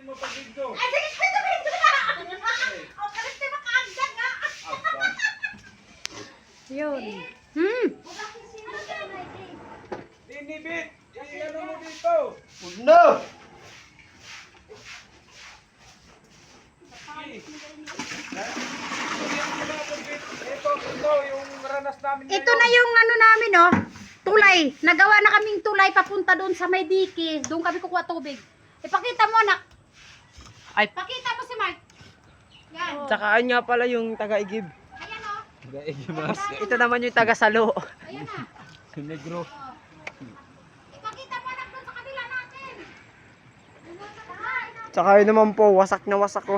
mo pag-video. Ay, sige, pwede ba ito na? O, kalit tayo makaagdag nga. Yun. Dinibit! Ano mo dito? No! Ito, yung ranas namin Ito na yung ano namin, oh. Tulay. Nagawa na kaming tulay papunta doon sa may diki. Doon kami kukuha tubig. Ipakita mo, anak. Ay. Pakita mo si Mark. Yan. Tsakaan nga pala yung taga-igib. Ayan, oh. Gaigimas. Ito naman yung taga-salo. Ayan na. Negro. Ipakita mo, anak, doon sa kabila natin. Tsaka yun naman po, wasak na wasak ko.